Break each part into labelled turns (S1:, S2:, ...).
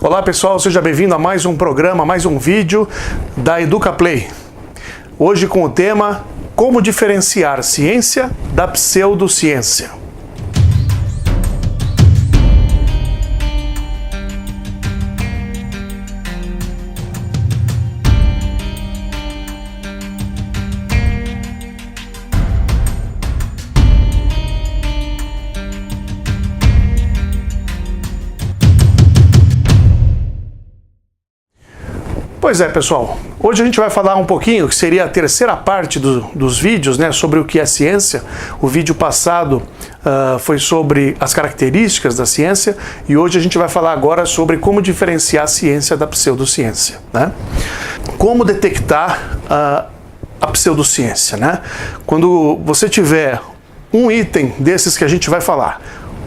S1: Olá pessoal, seja bem-vindo a mais um programa, mais um vídeo da EducaPlay. Hoje com o tema Como diferenciar ciência da pseudociência. Pois é, pessoal, hoje a gente vai falar um pouquinho, que seria a terceira parte dos vídeos, né, sobre o que é ciência. O vídeo passado foi sobre as características da ciência e hoje a gente vai falar agora sobre como diferenciar a ciência da pseudociência, né? Como detectar a pseudociência, né? Quando você tiver um item desses que a gente vai falar,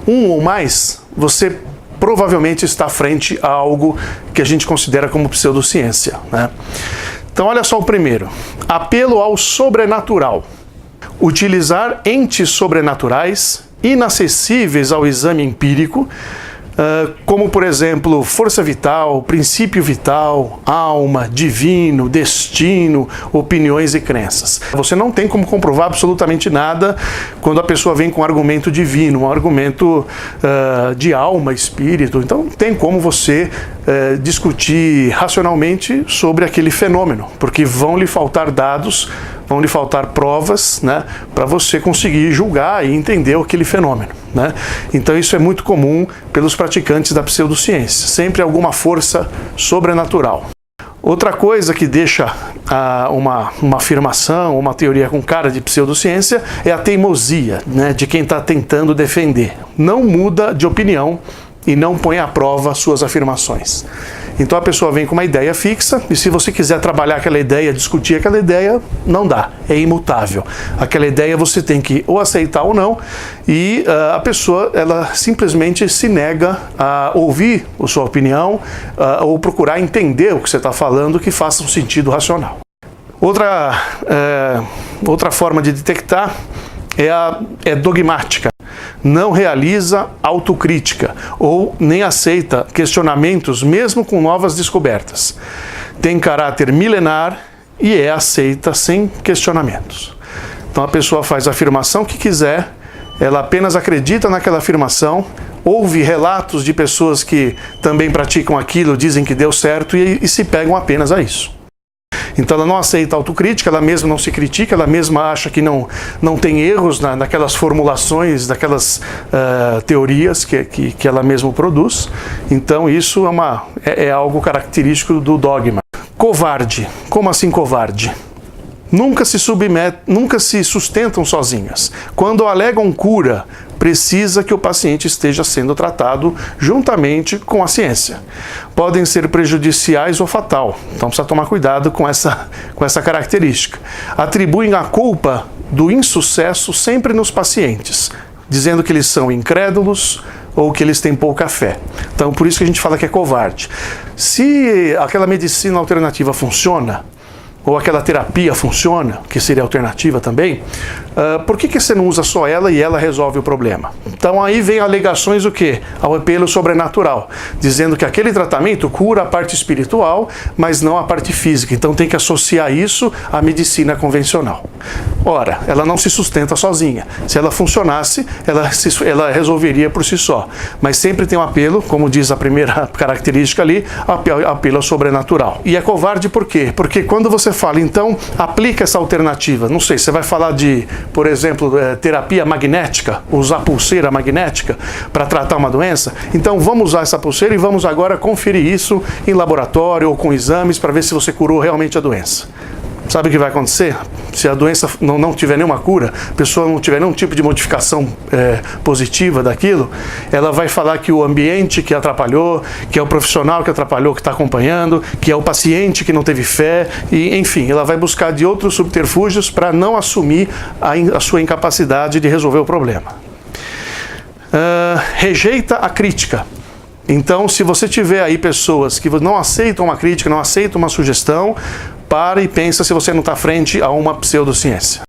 S1: um ou mais, você provavelmente está frente a algo que a gente considera como pseudociência, né? Então olha só o primeiro. Apelo ao sobrenatural. Utilizar entes sobrenaturais inacessíveis ao exame empírico, como por exemplo força vital, princípio vital, alma, divino, destino, opiniões e crenças. Você não tem como comprovar absolutamente nada quando a pessoa vem com um argumento divino, um argumento de alma, espírito. Então tem como você discutir racionalmente sobre aquele fenômeno, porque vão lhe faltar dados, vão lhe faltar provas, né, para você conseguir julgar e entender aquele fenômeno, né? Então isso é muito comum pelos praticantes da pseudociência, sempre alguma força sobrenatural. Outra coisa que deixa uma afirmação, uma teoria com cara de pseudociência é a teimosia, né, de quem está tentando defender. Não muda de opinião e não põe à prova suas afirmações. Então a pessoa vem com uma ideia fixa e se você quiser trabalhar aquela ideia, discutir aquela ideia, não dá, é imutável. Aquela ideia você tem que ou aceitar ou não e a pessoa ela simplesmente se nega a ouvir a sua opinião ou procurar entender o que você está falando que faça um sentido racional. Outra forma de detectar é dogmática. Não realiza autocrítica ou nem aceita questionamentos mesmo com novas descobertas. Tem caráter milenar e é aceita sem questionamentos. Então a pessoa faz a afirmação que quiser, ela apenas acredita naquela afirmação, ouve relatos de pessoas que também praticam aquilo, dizem que deu certo e se pegam apenas a isso. Então ela não aceita autocrítica, ela mesma não se critica, ela mesma acha que não tem erros naquelas formulações, naquelas teorias que ela mesma produz. Então isso é algo característico do dogma. Covarde. Como assim covarde? Nunca se sustentam sozinhas. Quando alegam cura, precisa que o paciente esteja sendo tratado juntamente com a ciência. Podem ser prejudiciais ou fatal, então precisa tomar cuidado com essa característica. Atribuem a culpa do insucesso sempre nos pacientes, dizendo que eles são incrédulos ou que eles têm pouca fé. Então por isso que a gente fala que é covarde. Se aquela medicina alternativa funciona, ou aquela terapia funciona, que seria alternativa também, por que você não usa só ela e ela resolve o problema? Então aí vem alegações o quê? Ao apelo sobrenatural, dizendo que aquele tratamento cura a parte espiritual, mas não a parte física. Então tem que associar isso à medicina convencional. Ora, ela não se sustenta sozinha. Se ela funcionasse, ela resolveria por si só. Mas sempre tem um apelo, como diz a primeira característica ali, apelo ao sobrenatural. E é covarde por quê? Porque quando você fala, então, aplica essa alternativa. Não sei, você vai falar de, por exemplo, terapia magnética, usar pulseira magnética para tratar uma doença. Então vamos usar essa pulseira e vamos agora conferir isso em laboratório ou com exames para ver se você curou realmente a doença. Sabe o que vai acontecer? Se a doença não tiver nenhuma cura, a pessoa não tiver nenhum tipo de modificação positiva daquilo, ela vai falar que o ambiente que atrapalhou, que é o profissional que atrapalhou, que está acompanhando, que é o paciente que não teve fé, e enfim, ela vai buscar de outros subterfúgios para não assumir a sua incapacidade de resolver o problema. Rejeita a crítica. Então, se você tiver aí pessoas que não aceitam uma crítica, não aceitam uma sugestão, para e pensa se você não está frente a uma pseudociência.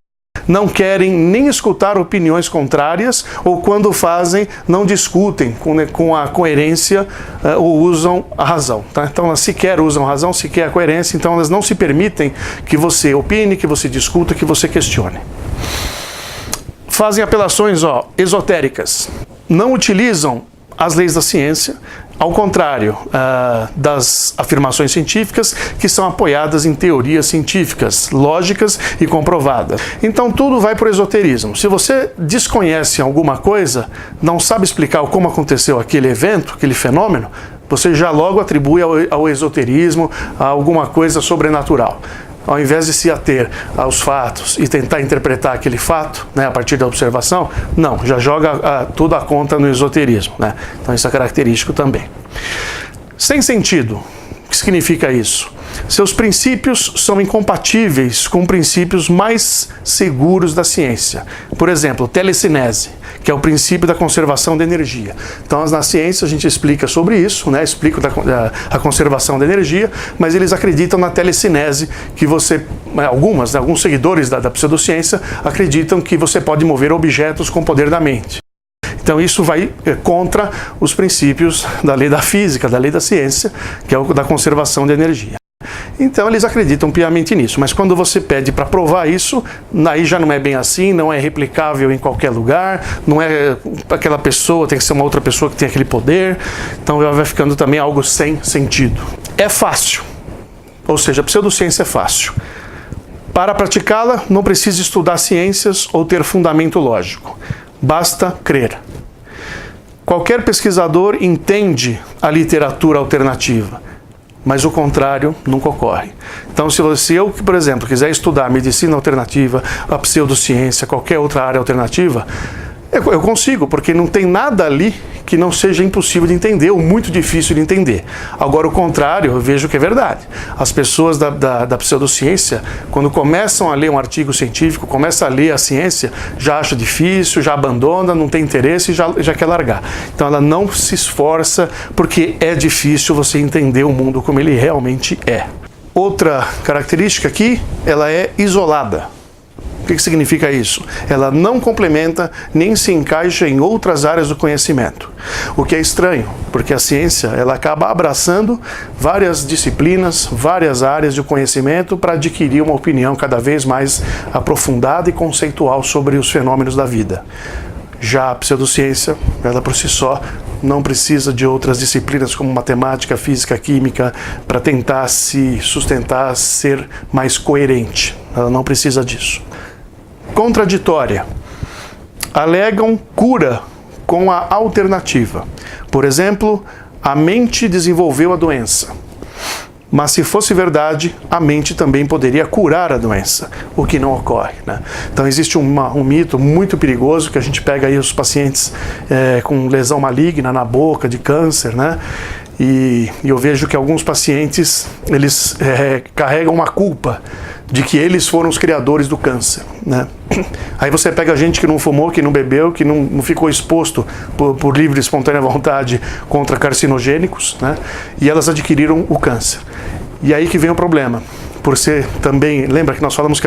S1: não querem nem escutar opiniões contrárias, ou quando fazem, não discutem com a coerência ou usam a razão. Tá? Então elas sequer usam a razão, sequer a coerência, então elas não se permitem que você opine, que você discuta, que você questione. Fazem apelações esotéricas. Não utilizam as leis da ciência, ao contrário das afirmações científicas que são apoiadas em teorias científicas, lógicas e comprovadas. Então tudo vai para o esoterismo. Se você desconhece alguma coisa, não sabe explicar como aconteceu aquele evento, aquele fenômeno, você já logo atribui ao esoterismo, a alguma coisa sobrenatural. Ao invés de se ater aos fatos e tentar interpretar aquele fato, né, a partir da observação, não, já joga tudo a conta no esoterismo, né? Então isso é característico também. Sem sentido. O que significa isso? Seus princípios são incompatíveis com princípios mais seguros da ciência. Por exemplo, telecinese, que é o princípio da conservação da energia. Então, na ciência a gente explica sobre isso, né? Explica a conservação da energia, mas eles acreditam na telecinese, que você, alguns seguidores da pseudociência acreditam que você pode mover objetos com o poder da mente. Então isso vai contra os princípios da lei da física, da lei da ciência, que é o da conservação da energia. Então eles acreditam piamente nisso, mas quando você pede para provar isso, aí já não é bem assim, não é replicável em qualquer lugar, não é aquela pessoa, tem que ser uma outra pessoa que tem aquele poder, então vai ficando também algo sem sentido. É fácil, ou seja, a pseudociência é fácil. Para praticá-la, não precisa estudar ciências ou ter fundamento lógico, basta crer. Qualquer pesquisador entende a literatura alternativa, mas o contrário nunca ocorre. Então, se eu, por exemplo, quiser estudar medicina alternativa, a pseudociência, qualquer outra área alternativa, eu consigo, porque não tem nada ali que não seja impossível de entender ou muito difícil de entender. Agora, o contrário, eu vejo que é verdade. As pessoas da pseudociência, quando começam a ler um artigo científico, começam a ler a ciência, já acha difícil, já abandona, não tem interesse e já quer largar. Então, ela não se esforça, porque é difícil você entender o mundo como ele realmente é. Outra característica aqui, ela é isolada. O que significa isso? Ela não complementa nem se encaixa em outras áreas do conhecimento. O que é estranho, porque a ciência ela acaba abraçando várias disciplinas, várias áreas de conhecimento para adquirir uma opinião cada vez mais aprofundada e conceitual sobre os fenômenos da vida. Já a pseudociência, ela por si só, não precisa de outras disciplinas como matemática, física, química para tentar se sustentar, ser mais coerente. Ela não precisa disso. Contraditória. Alegam cura com a alternativa. Por exemplo, a mente desenvolveu a doença. Mas se fosse verdade, a mente também poderia curar a doença, o que não ocorre, né? Então existe um mito muito perigoso que a gente pega aí os pacientes com lesão maligna na boca, de câncer, né? E eu vejo que alguns pacientes, eles carregam uma culpa de que eles foram os criadores do câncer, né? Aí você pega gente que não fumou, que não bebeu, que não ficou exposto por livre e espontânea vontade contra carcinogênicos, né? E elas adquiriram o câncer. E aí que vem o problema. Por ser também, lembra que nós falamos que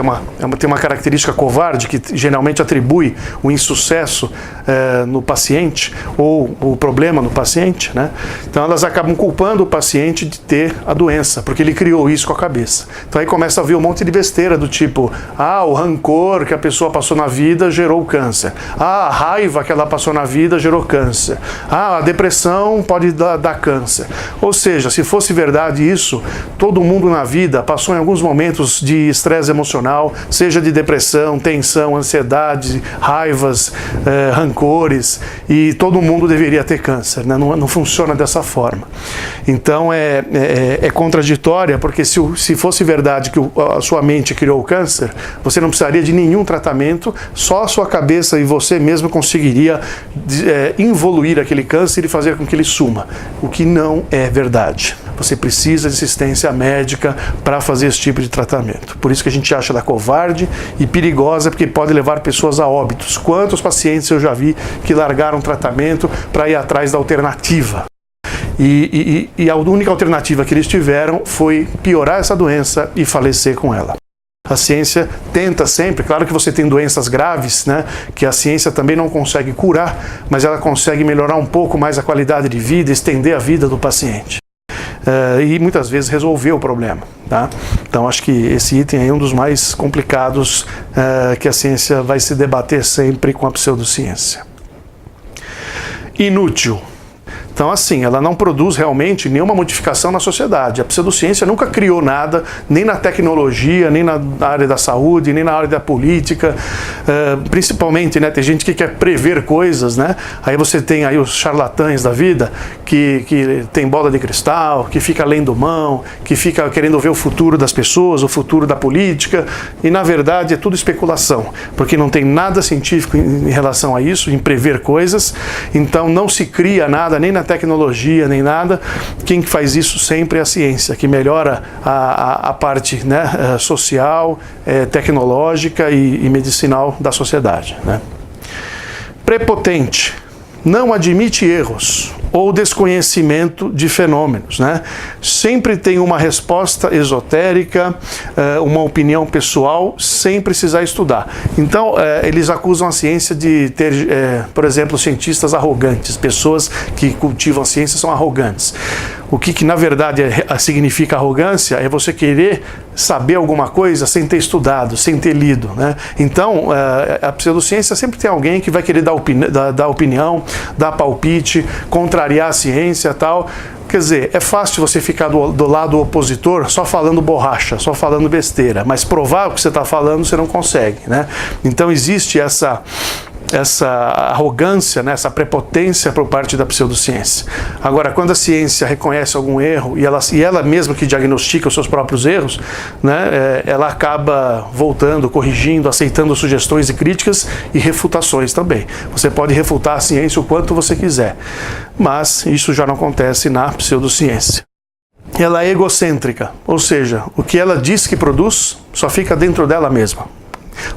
S1: tem uma característica covarde que geralmente atribui o insucesso no paciente ou o problema no paciente, né? Então elas acabam culpando o paciente de ter a doença, porque ele criou isso com a cabeça. Então aí começa a vir um monte de besteira do tipo, o rancor que a pessoa passou na vida gerou o câncer. A raiva que ela passou na vida gerou câncer. A depressão pode dar câncer. Ou seja, se fosse verdade isso, todo mundo na vida passou em alguns momentos de estresse emocional, seja de depressão, tensão, ansiedade, raivas, rancores, e todo mundo deveria ter câncer, né? Não funciona dessa forma. Então é contraditória, porque se fosse verdade que a sua mente criou o câncer, você não precisaria de nenhum tratamento, só a sua cabeça e você mesmo conseguiria involuir aquele câncer e fazer com que ele suma, o que não é verdade. Você precisa de assistência médica para fazer esse tipo de tratamento. Por isso que a gente acha ela covarde e perigosa, porque pode levar pessoas a óbitos. Quantos pacientes eu já vi que largaram tratamento para ir atrás da alternativa? E a única alternativa que eles tiveram foi piorar essa doença e falecer com ela. A ciência tenta sempre, claro que você tem doenças graves, né, que a ciência também não consegue curar, mas ela consegue melhorar um pouco mais a qualidade de vida, estender a vida do paciente. E muitas vezes resolver o problema. Tá? Então acho que esse item é um dos mais complicados que a ciência vai se debater sempre com a pseudociência. Inútil. Então, assim, ela não produz realmente nenhuma modificação na sociedade. A pseudociência nunca criou nada, nem na tecnologia, nem na área da saúde, nem na área da política. Principalmente, né, tem gente que quer prever coisas, né? Aí você tem aí os charlatães da vida, que tem bola de cristal, que fica lendo mão, que fica querendo ver o futuro das pessoas, o futuro da política. E, na verdade, é tudo especulação, porque não tem nada científico em relação a isso, em prever coisas. Então, não se cria nada, nem na tecnologia, nem nada. Quem faz isso sempre é a ciência, que melhora a parte, né, social, tecnológica e medicinal da sociedade. Né? Prepotente. Não admite erros ou desconhecimento de fenômenos, né? Sempre tem uma resposta esotérica, uma opinião pessoal, sem precisar estudar. Então, eles acusam a ciência de ter, por exemplo, cientistas arrogantes, pessoas que cultivam a ciência são arrogantes. O que na verdade significa arrogância é você querer saber alguma coisa sem ter estudado, sem ter lido, né? Então, a pseudociência sempre tem alguém que vai querer dar opinião, dar palpite, contrariar a ciência e tal. Quer dizer, é fácil você ficar do lado opositor só falando borracha, só falando besteira, mas provar o que você está falando você não consegue, né? Então existe essa arrogância, né, essa prepotência por parte da pseudociência. Agora, quando a ciência reconhece algum erro e ela mesma que diagnostica os seus próprios erros, né, ela acaba voltando, corrigindo, aceitando sugestões e críticas e refutações também. Você pode refutar a ciência o quanto você quiser, mas isso já não acontece na pseudociência. Ela é egocêntrica, ou seja, o que ela diz que produz só fica dentro dela mesma.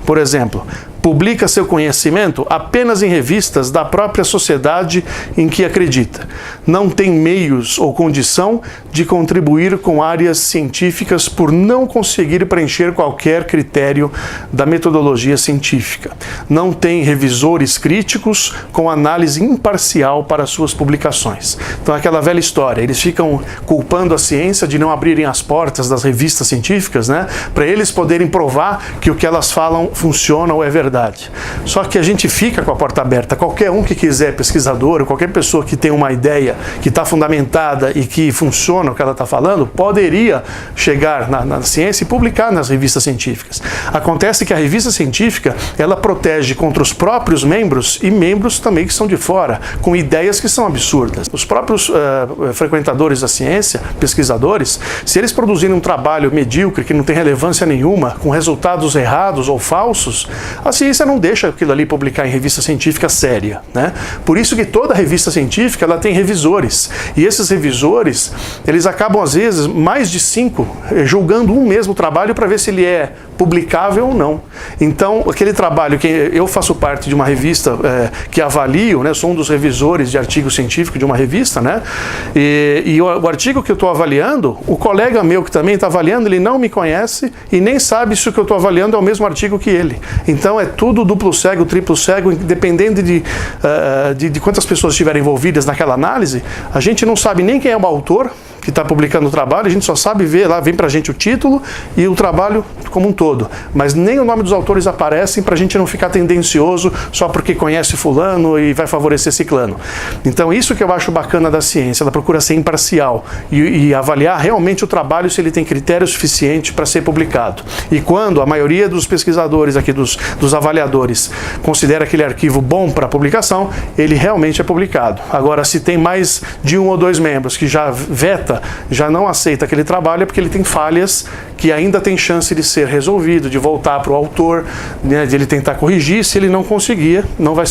S1: Por exemplo, publica seu conhecimento apenas em revistas da própria sociedade em que acredita. Não tem meios ou condição de contribuir com áreas científicas por não conseguir preencher qualquer critério da metodologia científica. Não tem revisores críticos com análise imparcial para suas publicações. Então, aquela velha história, eles ficam culpando a ciência de não abrirem as portas das revistas científicas, né, para eles poderem provar que o que elas falam funciona ou é verdade. Só que a gente fica com a porta aberta. Qualquer um que quiser, pesquisador, qualquer pessoa que tem uma ideia que está fundamentada e que funciona o que ela está falando, poderia chegar na ciência e publicar nas revistas científicas. Acontece que a revista científica, ela protege contra os próprios membros e membros também que são de fora, com ideias que são absurdas. Os próprios frequentadores da ciência, pesquisadores, se eles produzirem um trabalho medíocre, que não tem relevância nenhuma, com resultados errados ou falsos, a ciência não deixa aquilo ali publicar em revista científica séria, né? Por isso que toda revista científica ela tem revisores, e esses revisores, eles acabam às vezes mais de 5 julgando um mesmo trabalho para ver se ele é publicável ou não. Então, aquele trabalho que eu faço parte de uma revista que avalio, né? Sou um dos revisores de artigo científico de uma revista, né? E o artigo que eu estou avaliando, o colega meu que também está avaliando, ele não me conhece e nem sabe se o que eu estou avaliando é o mesmo artigo que ele. Então, é tudo duplo cego, triplo cego, dependendo de quantas pessoas estiverem envolvidas naquela análise, a gente não sabe nem quem é o autor que está publicando o trabalho, a gente só sabe ver lá, vem pra gente o título e o trabalho como um todo, mas nem o nome dos autores aparecem pra gente não ficar tendencioso só porque conhece fulano e vai favorecer ciclano. Então isso que eu acho bacana da ciência, ela procura ser imparcial e avaliar realmente o trabalho se ele tem critério suficiente para ser publicado. E quando a maioria dos pesquisadores aqui, dos avaliadores, considera aquele arquivo bom para publicação, ele realmente é publicado. Agora, se tem mais de 1 ou 2 membros que já veta, já não aceita aquele trabalho, é porque ele tem falhas que ainda tem chance de ser resolvido, de voltar para o autor, né, de ele tentar corrigir. Se ele não conseguir, não vai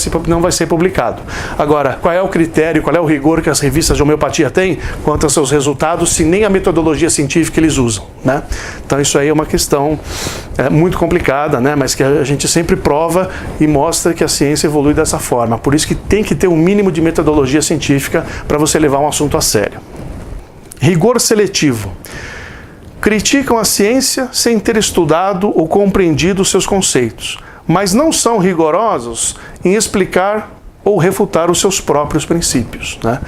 S1: ser publicado. Agora, qual é o critério, qual é o rigor que as revistas de homeopatia têm quanto aos seus resultados, se nem a metodologia científica eles usam, né? Então isso aí é uma questão muito complicada, né, mas que a gente sempre prova e mostra que a ciência evolui dessa forma. Por isso que tem que ter um mínimo de metodologia científica para você levar um assunto a sério. Rigor seletivo. criticam a ciência sem ter estudado ou compreendido os seus conceitos, mas não são rigorosos em explicar ou refutar os seus próprios princípios, né?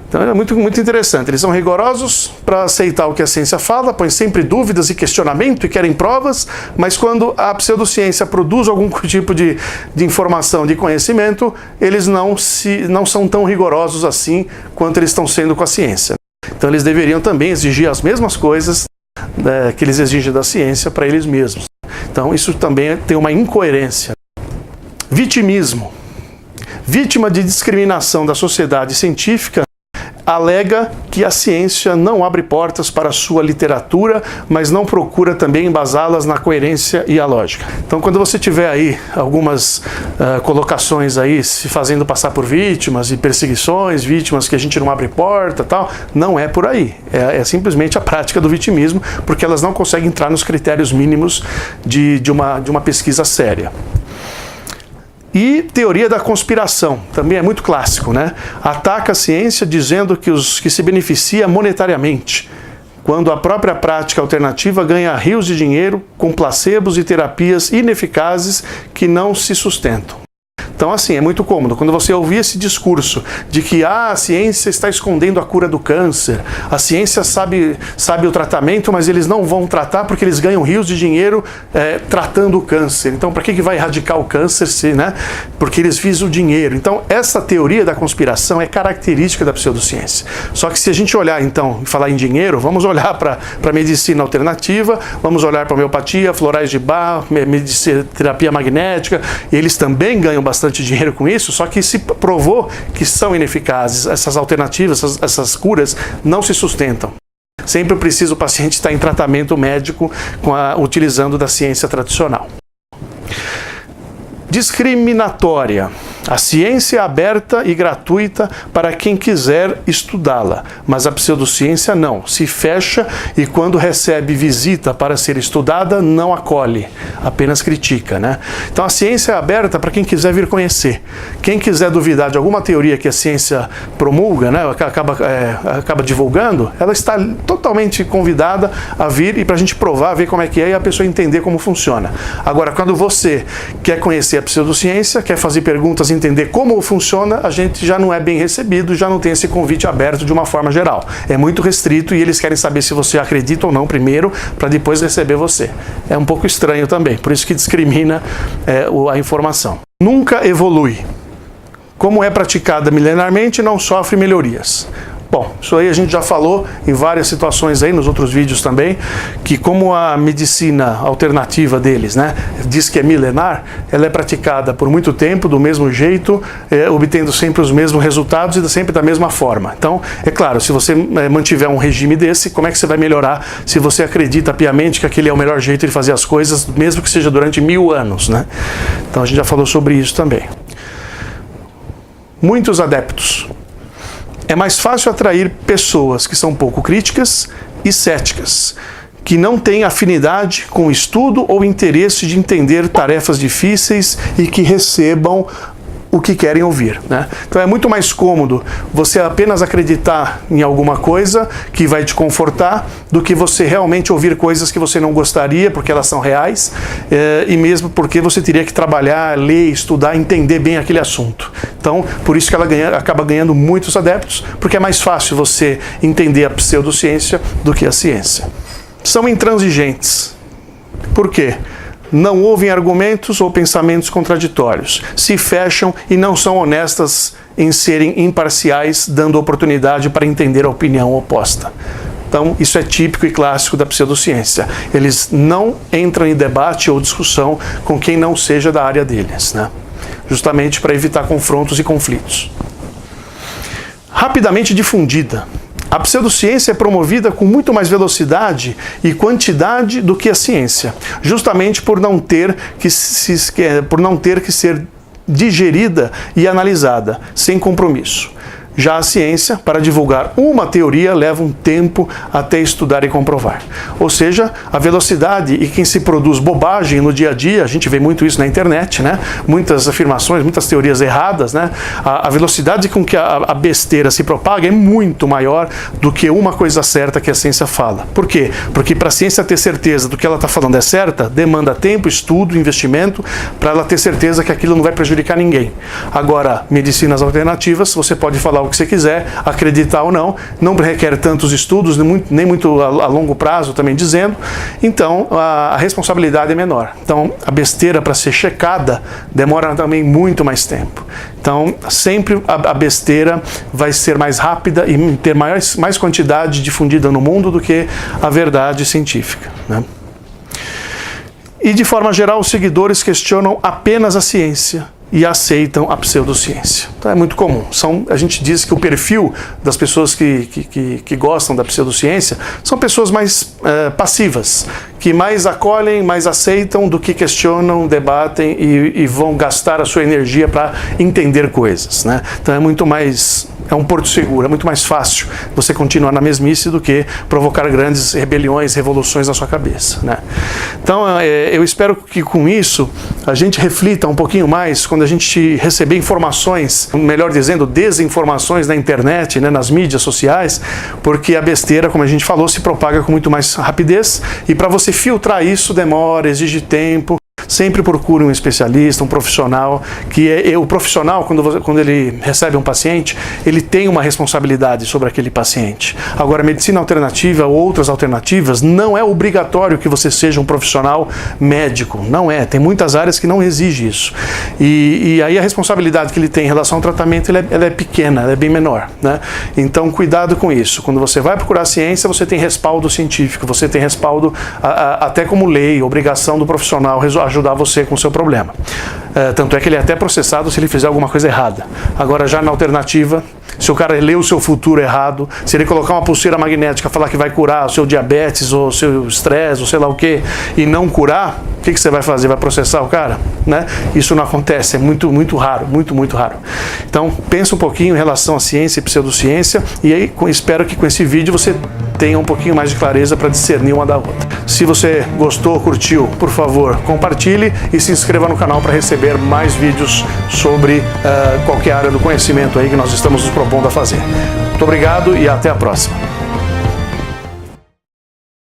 S1: Então é muito interessante. Eles são rigorosos para aceitar o que a ciência fala, põem sempre dúvidas e questionamento e querem provas, mas quando a pseudociência produz algum tipo de informação, de conhecimento, eles não são tão rigorosos assim quanto eles estão sendo com a ciência. Então eles deveriam também exigir as mesmas coisas que eles exigem da ciência para eles mesmos. Então isso também tem uma incoerência. Vitimismo. Vítima de discriminação da sociedade científica, alega que a ciência não abre portas para a sua literatura, mas não procura também embasá-las na coerência e a lógica. Então, quando você tiver aí algumas colocações aí se fazendo passar por vítimas e perseguições, vítimas que a gente não abre porta, tal, não é por aí. É simplesmente a prática do vitimismo, porque elas não conseguem entrar nos critérios mínimos de uma pesquisa séria. E teoria da conspiração, também é muito clássico, né? Ataca a ciência dizendo que se beneficia monetariamente, quando a própria prática alternativa ganha rios de dinheiro com placebos e terapias ineficazes que não se sustentam. Então, assim, é muito cômodo. Quando você ouvir esse discurso de que a ciência está escondendo a cura do câncer, a ciência sabe o tratamento, mas eles não vão tratar porque eles ganham rios de dinheiro tratando o câncer. Então, para que vai erradicar o câncer, né? Porque eles visam o dinheiro. Então, essa teoria da conspiração é característica da pseudociência. Só que se a gente olhar, então, e falar em dinheiro, vamos olhar para a medicina alternativa, vamos olhar para a homeopatia, florais de Bach, terapia magnética, e eles também ganham bastante dinheiro com isso, só que se provou que são ineficazes. Essas alternativas, essas curas não se sustentam. Sempre precisa o paciente estar em tratamento médico utilizando da ciência tradicional. Discriminatória. A ciência é aberta e gratuita para quem quiser estudá-la, mas a pseudociência não. Se fecha e quando recebe visita para ser estudada, não acolhe, apenas critica, né? Então a ciência é aberta para quem quiser vir conhecer. Quem quiser duvidar de alguma teoria que a ciência promulga, né, acaba divulgando, ela está totalmente convidada a vir e para a gente provar, ver como é que é e a pessoa entender como funciona. Agora, quando você quer conhecer a pseudociência, quer fazer perguntas, entender como funciona, a gente já não é bem recebido, já não tem esse convite aberto de uma forma geral. É muito restrito e eles querem saber se você acredita ou não primeiro, para depois receber você. É um pouco estranho também, por isso que discrimina a informação. Nunca evolui. Como é praticada milenarmente, não sofre melhorias. Bom, isso aí a gente já falou em várias situações aí, nos outros vídeos também, que como a medicina alternativa deles, né, diz que é milenar, ela é praticada por muito tempo, do mesmo jeito, obtendo sempre os mesmos resultados e sempre da mesma forma. Então, é claro, se você mantiver um regime desse, como é que você vai melhorar se você acredita piamente que aquele é o melhor jeito de fazer as coisas, mesmo que seja durante 1000 anos, né? Então a gente já falou sobre isso também. Muitos adeptos. É mais fácil atrair pessoas que são pouco críticas e céticas, que não têm afinidade com o estudo ou interesse de entender tarefas difíceis e que recebam o que querem ouvir, né? Então é muito mais cômodo você apenas acreditar em alguma coisa que vai te confortar do que você realmente ouvir coisas que você não gostaria porque elas são reais e mesmo porque você teria que trabalhar, ler, estudar, entender bem aquele assunto. Então, por isso que ela acaba ganhando muitos adeptos, porque é mais fácil você entender a pseudociência do que a ciência. São intransigentes. Por quê? Não ouvem argumentos ou pensamentos contraditórios, se fecham e não são honestas em serem imparciais, dando oportunidade para entender a opinião oposta. Então, isso é típico e clássico da pseudociência. Eles não entram em debate ou discussão com quem não seja da área deles, né? Justamente para evitar confrontos e conflitos. Rapidamente difundida. A pseudociência é promovida com muito mais velocidade e quantidade do que a ciência, justamente por não ter que ser digerida e analisada, sem compromisso. Já a ciência, para divulgar uma teoria, leva um tempo até estudar e comprovar. Ou seja, a velocidade e quem se produz bobagem no dia a dia, a gente vê muito isso na internet, né? Muitas afirmações, muitas teorias erradas, né? A velocidade com que a besteira se propaga é muito maior do que uma coisa certa que a ciência fala. Por quê? Porque para a ciência ter certeza do que ela está falando é certa, demanda tempo, estudo, investimento, para ela ter certeza que aquilo não vai prejudicar ninguém. Agora, medicinas alternativas, você pode falar o que você quiser, acreditar ou não requer tantos estudos, nem muito a longo prazo também dizendo, então a responsabilidade é menor. Então a besteira para ser checada demora também muito mais tempo. Então sempre a besteira vai ser mais rápida e ter mais quantidade difundida no mundo do que a verdade científica, né? E de forma geral os seguidores questionam apenas a ciência e aceitam a pseudociência. Então é muito comum. A gente diz que o perfil das pessoas que gostam da pseudociência são pessoas mais passivas, que mais acolhem, mais aceitam do que questionam, debatem e vão gastar a sua energia para entender coisas, né? Então é um porto seguro, é muito mais fácil você continuar na mesmice do que provocar grandes rebeliões, revoluções na sua cabeça, né? Então eu espero que com isso a gente reflita um pouquinho mais quando a gente receber informações, melhor dizendo, desinformações na internet, né, nas mídias sociais, porque a besteira, como a gente falou, se propaga com muito mais rapidez e para você filtrar isso demora, exige tempo. Sempre procure um especialista, um profissional, o profissional, quando ele recebe um paciente, ele tem uma responsabilidade sobre aquele paciente. Agora, a medicina alternativa ou outras alternativas, não é obrigatório que você seja um profissional médico, não é. Tem muitas áreas que não exigem isso. E aí a responsabilidade que ele tem em relação ao tratamento, ela é pequena, ela é bem menor, né? Então, cuidado com isso. Quando você vai procurar ciência, você tem respaldo científico, você tem respaldo até como lei, obrigação do profissional ajudar você com o seu problema. Tanto é que ele é até processado se ele fizer alguma coisa errada. Agora, já na alternativa, se o cara lê o seu futuro errado, se ele colocar uma pulseira magnética, falar que vai curar o seu diabetes, ou o seu estresse, ou sei lá o que, e não curar, o que você vai fazer? Vai processar o cara? Né? Isso não acontece, é muito raro, muito raro. Então, pensa um pouquinho em relação à ciência e pseudociência, e aí espero que com esse vídeo você tenha um pouquinho mais de clareza para discernir uma da outra. Se você gostou, curtiu, por favor, compartilhe e se inscreva no canal para receber mais vídeos sobre qualquer área do conhecimento aí que nós estamos nos propondo a fazer. Muito obrigado e até a próxima.